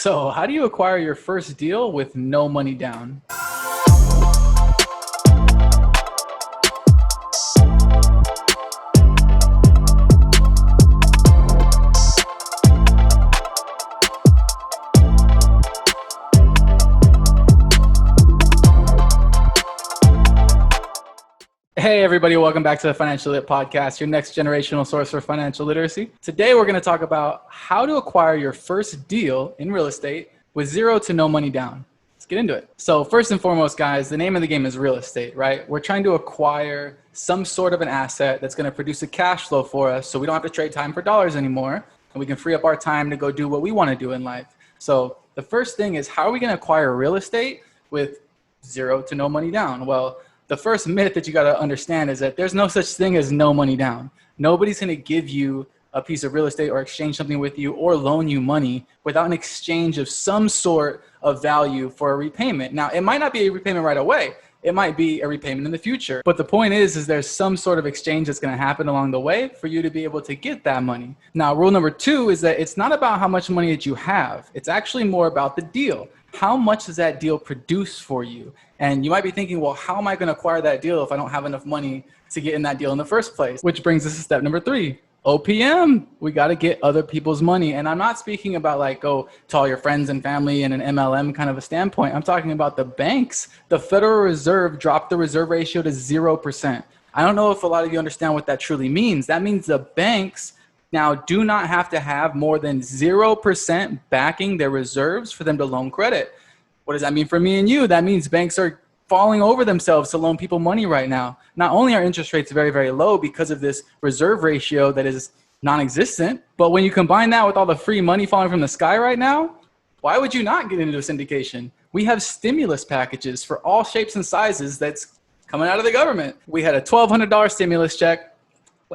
So, how do you acquire your first deal with no money down? Hey everybody, welcome back to the Financial Lit Podcast, your next generational source for financial literacy. Today we're going to talk about how to acquire your first deal in real estate with zero to no money down. Let's get into it. So first and foremost, guys, the name of the game is real estate, right? We're trying to acquire some sort of an asset that's going to produce a cash flow for us so we don't have to trade time for dollars anymore, and we can free up our time to go do what we want to do in life. So the first thing is, how are we going to acquire real estate with zero to no money down? Well, the first myth that you got to understand is that there's no such thing as no money down. Nobody's going to give you a piece of real estate or exchange something with you or loan you money without an exchange of some sort of value for a repayment. Now, it might not be a repayment right away. It might be a repayment in the future. But the point is there's some sort of exchange that's going to happen along the way for you to be able to get that money. Now, rule number 2 is that it's not about how much money that you have. It's actually more about the deal. How much does that deal produce for you? And you might be thinking, well, how am I going to acquire that deal if I don't have enough money to get in that deal in the first place? Which brings us to step number 3. OPM. We got to get other people's money. And I'm not speaking about like, go to all your friends and family in an MLM kind of a standpoint. I'm talking about the banks. The Federal Reserve dropped the reserve ratio to 0%. I don't know if a lot of you understand what that truly means. That means the banks now do not have to have more than 0% backing their reserves for them to loan credit. What does that mean for me and you? That means banks are falling over themselves to loan people money right now. Not only are interest rates very, very low because of this reserve ratio that is non-existent, but when you combine that with all the free money falling from the sky right now, why would you not get into a syndication? We have stimulus packages for all shapes and sizes that's coming out of the government. We had a $1,200 stimulus check.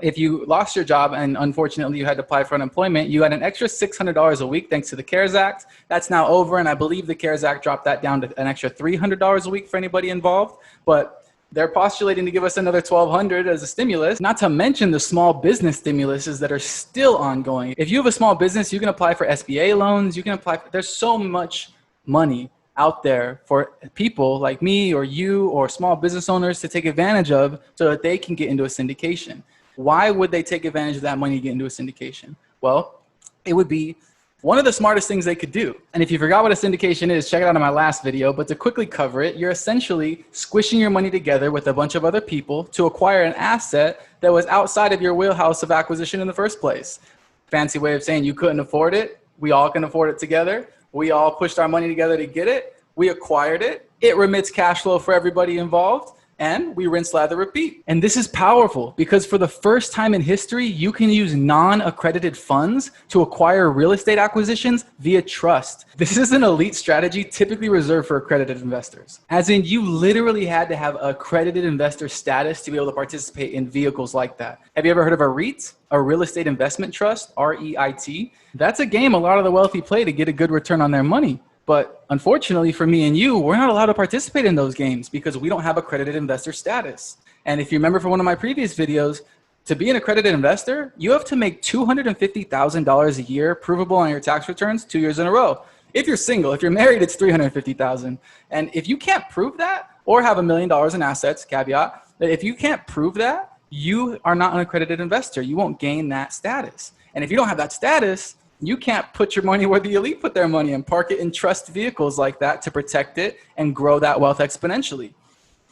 If you lost your job and unfortunately you had to apply for unemployment, you had an extra $600 a week thanks to the CARES Act. That's now over, and I believe the CARES Act dropped that down to an extra $300 a week for anybody involved. But they're postulating to give us another $1,200 as a stimulus, not to mention the small business stimuluses that are still ongoing. If you have a small business, you can apply for SBA loans. You can apply for, there's so much money out there for people like me or you or small business owners to take advantage of so that they can get into a syndication. Why would they take advantage of that money to get into a syndication? Well, it would be one of the smartest things they could do. And if you forgot what a syndication is, check it out in my last video. But to quickly cover it, you're essentially squishing your money together with a bunch of other people to acquire an asset that was outside of your wheelhouse of acquisition in the first place. Fancy way of saying you couldn't afford it. We all can afford it together. We all pushed our money together to get it. We acquired it. It remits cash flow for everybody involved. And we rinse, lather, repeat. And this is powerful because for the first time in history, you can use non-accredited funds to acquire real estate acquisitions via trust. This is an elite strategy typically reserved for accredited investors. As in, you literally had to have accredited investor status to be able to participate in vehicles like that. Have you ever heard of a REIT? A real estate investment trust, REIT? That's a game a lot of the wealthy play to get a good return on their money. But unfortunately for me and you, we're not allowed to participate in those games because we don't have accredited investor status. And if you remember from one of my previous videos, to be an accredited investor, you have to make $250,000 a year provable on your tax returns 2 years in a row. If you're single, if you're married, it's $350,000. And if you can't prove that or have $1 million in assets, caveat, that if you can't prove that, you are not an accredited investor. You won't gain that status. And if you don't have that status, you can't put your money where the elite put their money and park it in trust vehicles like that to protect it and grow that wealth exponentially.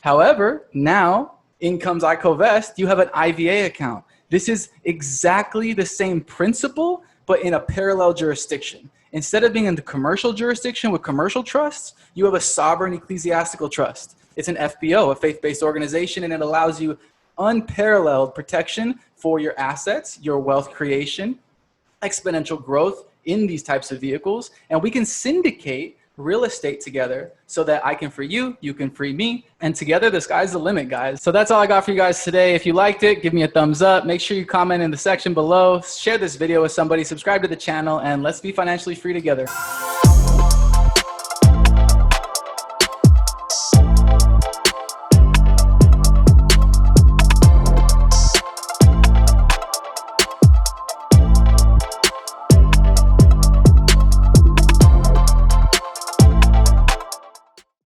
However, now in comes iCoVest, you have an IVA account. This is exactly the same principle, but in a parallel jurisdiction. Instead of being in the commercial jurisdiction with commercial trusts, you have a sovereign ecclesiastical trust. It's an FBO, a faith-based organization, and it allows you unparalleled protection for your assets, your wealth creation, exponential growth in these types of vehicles, and we can syndicate real estate together so that I can free you, you can free me, and together the sky's the limit, guys. So that's all I got for you guys today. If you liked it, give me a thumbs up. Make sure you comment in the section below, share this video with somebody, subscribe to the channel, and let's be financially free together.